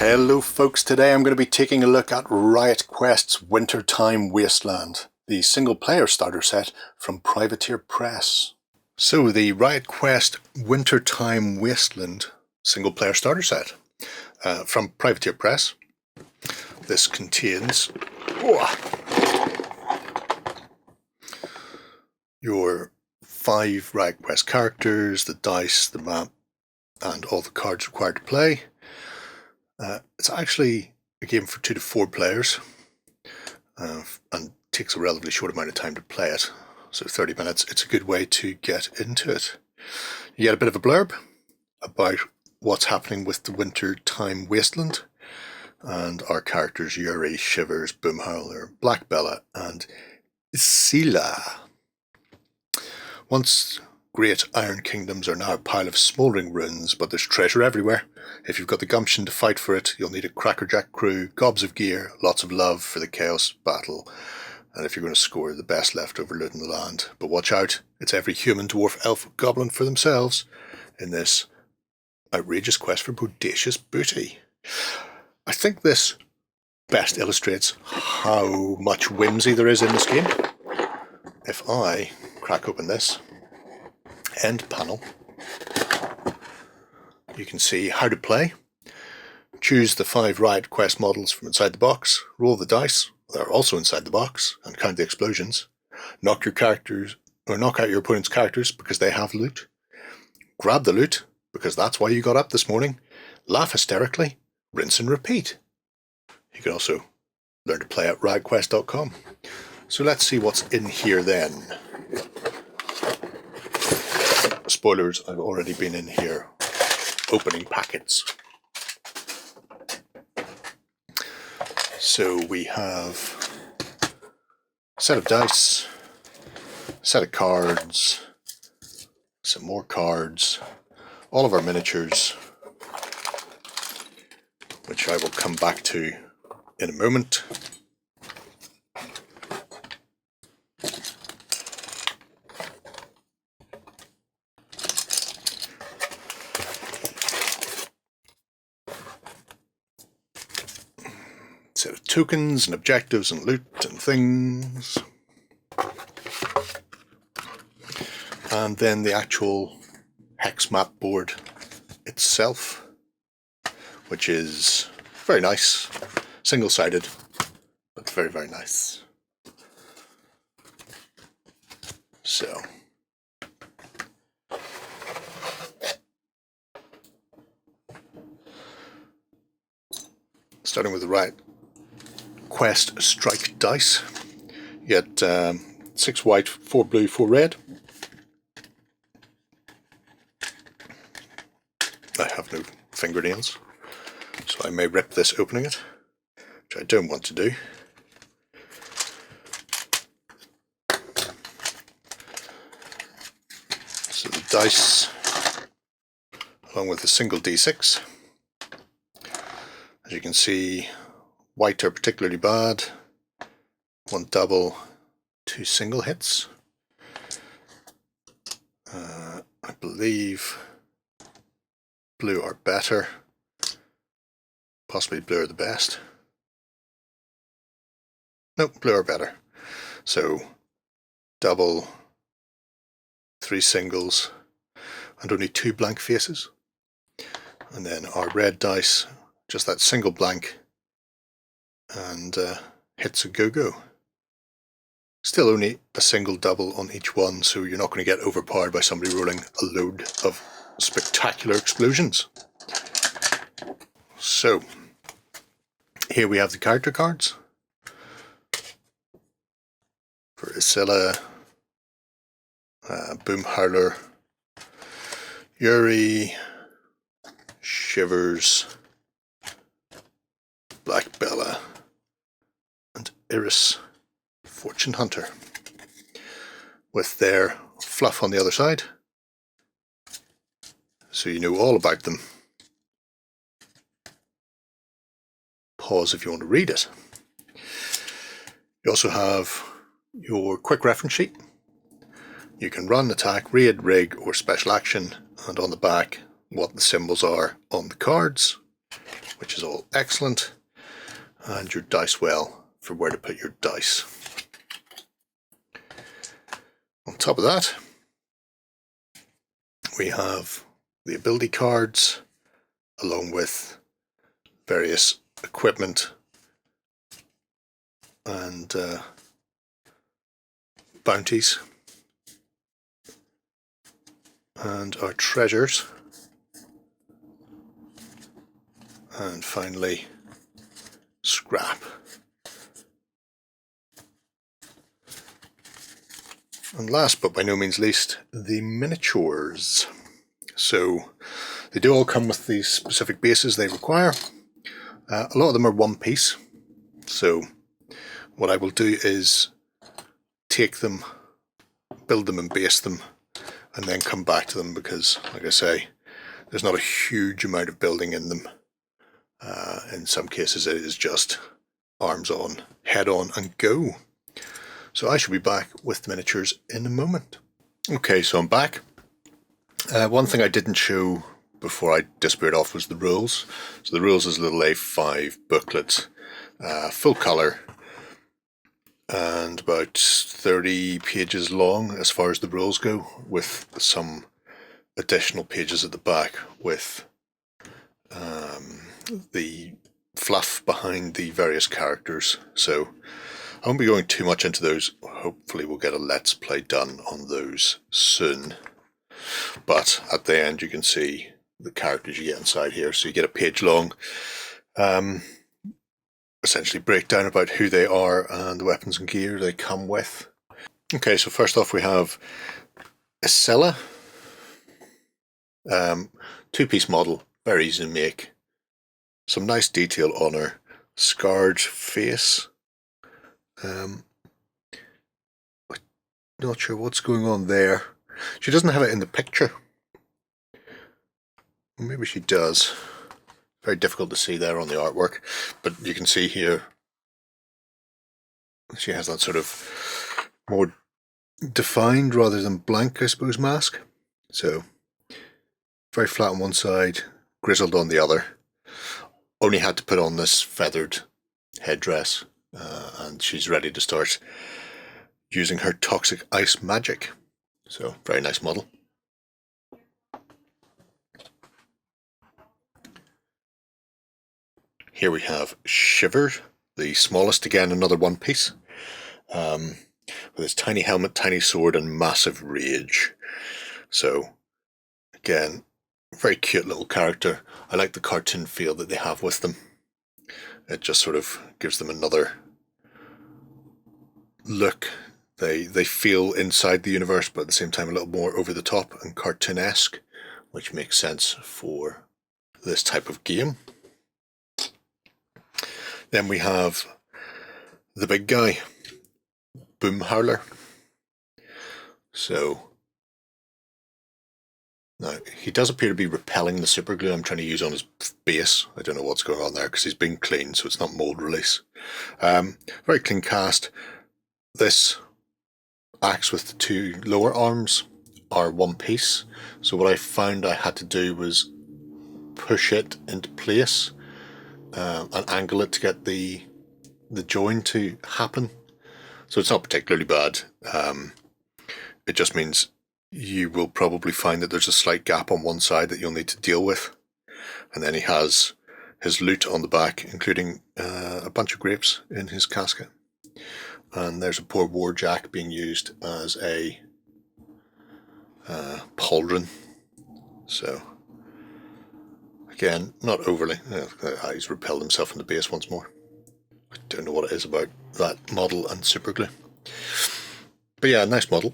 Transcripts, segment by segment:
Hello folks, today I'm going to be taking a look at Riot Quest's Wintertime Wasteland, the single player starter set from Privateer Press. So the Riot Quest Wintertime Wasteland single player starter set from Privateer Press. This contains your 5 Riot Quest characters, the dice, the map, and all the cards required to play. It's actually a game for 2 to 4 players and takes a relatively short amount of time to play it, so 30 minutes. It's a good way to get into it. You get a bit of a blurb about what's happening with the Wintertime Wasteland and our characters Yuri, Shivers, Boomhowler, Black Bella and Scylla. Once great iron kingdoms are now a pile of smouldering ruins, but there's treasure everywhere. If you've got the gumption to fight for it, you'll need a crackerjack crew, gobs of gear, lots of love for the chaos battle, and if you're going to score the best leftover loot in the land. But watch out, it's every human, dwarf, elf, goblin for themselves in this outrageous quest for bodacious booty. I think this best illustrates how much whimsy there is in this game. If I crack open this end panel, you can see how to play. Choose the 5 Riot Quest models from inside the box, roll the dice, they're also inside the box, and count the explosions. Knock your characters, or knock out your opponent's characters because they have loot. Grab the loot because that's why you got up this morning. Laugh hysterically, rinse and repeat. You can also learn to play at riotquest.com. So let's see what's in here then. Spoilers, I've already been in here opening packets. So we have a set of dice, a set of cards, some more cards, all of our miniatures, which I will come back to in a moment. Set of tokens and objectives and loot and things, and then the actual hex map board itself, which is very nice, single-sided, but very, very nice. So starting with the Riot Quest strike dice, you get 6 white, 4 blue, 4 red. I have no fingernails, so I may rip this opening it, which I don't want to do. So the dice, along with a single d6. As you can see, white are particularly bad. 1 double, 2 single hits. I believe blue are better. Possibly blue are the best. Nope, blue are better. So double, 3 singles, and only 2 blank faces. And then our red dice, just that single blank, and hits a go-go. Still only a single double on each one, so you're not going to get overpowered by somebody rolling a load of spectacular explosions. So here we have the character cards for Scylla, Boomhowler, Yuri, Shivers, Black Bella, and Iris, Fortune Hunter, with their fluff on the other side, so you know all about them. Pause if you want to read it. You also have your quick reference sheet. You can run, attack, raid, rig, or special action, and on the back what the symbols are on the cards. which is all excellent, and your dice well for where to put your dice. On top of that, we have the ability cards along with various equipment and bounties, and our treasures, and finally scrap. And last but by no means least, the miniatures. So they do all come with the specific bases they require. A lot of them are one piece, so what I will do is take them, build them and base them, and then come back to them, because like I say, there's not a huge amount of building in them. In some cases it is just arms on, head on and go. So I shall be back with the miniatures in a moment. Okay, so I'm back. One thing I didn't show before I disappeared off was the rules. So the rules is a little A5 booklet, full colour, and about 30 pages long as far as the rules go, with some additional pages at the back with the fluff behind the various characters. So I won't be going too much into those. Hopefully we'll get a Let's Play done on those soon. But at the end you can see the characters you get inside here. So you get a page long essentially breakdown about who they are and the weapons and gear they come with. Okay, so first off we have Isella. Two-piece model, very easy to make. Some nice detail on her. Scarred face. Not sure what's going on there. She doesn't have it in the picture. Maybe she does. Very difficult to see there on the artwork, but you can see here she has that sort of more defined rather than blank, I suppose, mask. So very flat on one side, grizzled on the other. Only had to put on this feathered headdress, and she's ready to start using her toxic ice magic. So very nice model. Here we have Shiver, the smallest, again another one piece, with his tiny helmet, tiny sword and massive rage. So again, very cute little character. I like the cartoon feel that they have with them. It just sort of gives them another look. They feel inside the universe, but at the same time a little more over the top and cartoonesque, which makes sense for this type of game. Then we have the big guy, Boom Howler. So now he does appear to be repelling the super glue I'm trying to use on his base. I don't know what's going on there because he's been cleaned, so it's not mold release. Very clean cast. This axe with the two lower arms are one piece. So what I found I had to do was push it into place and angle it to get the join to happen. So it's not particularly bad. It just means you will probably find that there's a slight gap on one side that you'll need to deal with. And then he has his loot on the back, including a bunch of grapes in his casket. And there's a poor warjack being used as a pauldron. So again, not overly. He's repelled himself in the base once more. I don't know what it is about that model and superglue. But yeah, nice model.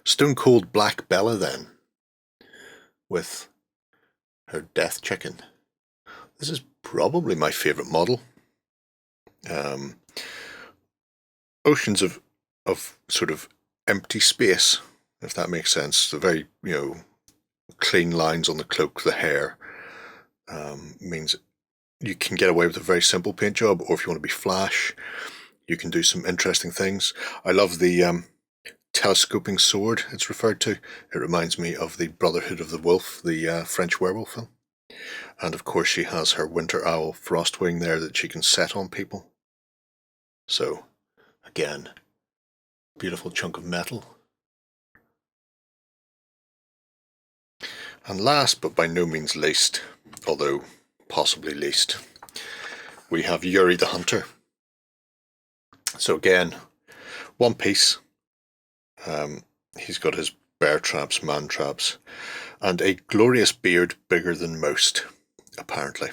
Stone Cold Black Bella then, with her death chicken. This is probably my favourite model. Oceans of sort of empty space, if that makes sense. The very, clean lines on the cloak, the hair, means you can get away with a very simple paint job, or if you want to be flash, you can do some interesting things. I love the telescoping sword, it's referred to. It reminds me of the Brotherhood of the Wolf, the French werewolf film. And of course she has her Winter Owl Frostwing there that she can set on people. So, again, beautiful chunk of metal. And last, but by no means least, although possibly least, we have Yuri the Hunter. So again, one piece. He's got his bear traps, man traps, and a glorious beard bigger than most, apparently.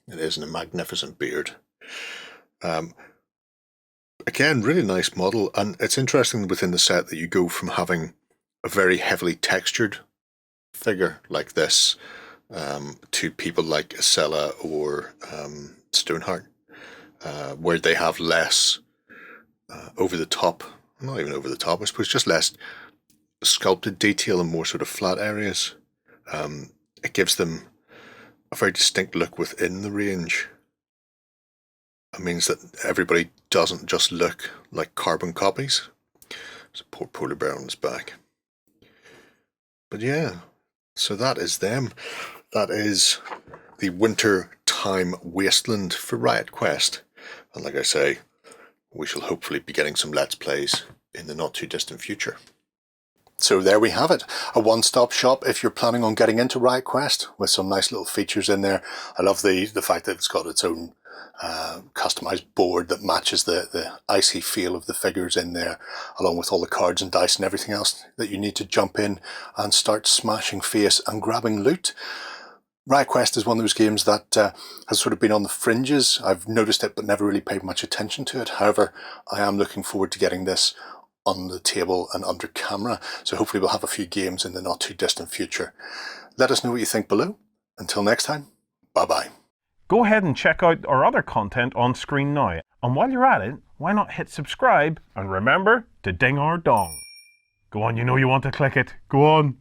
It isn't a magnificent beard. Again, really nice model, and it's interesting within the set that you go from having a very heavily textured figure like this to people like Isella or Stoneheart, where they have less over the top, not even over the top, I suppose, just less sculpted detail and more sort of flat areas. It gives them a very distinct look within the range. It means that everybody doesn't just look like carbon copies. There's a poor polar bear on his back. But yeah, so that is them. That is the Wintertime Wasteland for Riot Quest. And like I say, we shall hopefully be getting some Let's Plays in the not too distant future. So there we have it, a one-stop shop if you're planning on getting into Riot Quest, with some nice little features in there. I love the fact that it's got its own customized board that matches the icy feel of the figures in there, along with all the cards and dice and everything else that you need to jump in and start smashing face and grabbing loot. Riot Quest is one of those games that has sort of been on the fringes. I've noticed it but never really paid much attention to it. However, I am looking forward to getting this on the table and under camera, so hopefully we'll have a few games in the not too distant future. Let us know what you think below. Until next time, bye bye. Go ahead and check out our other content on screen now, and while you're at it, why not hit subscribe and remember to ding our dong. Go on, you know you want to click it, go on.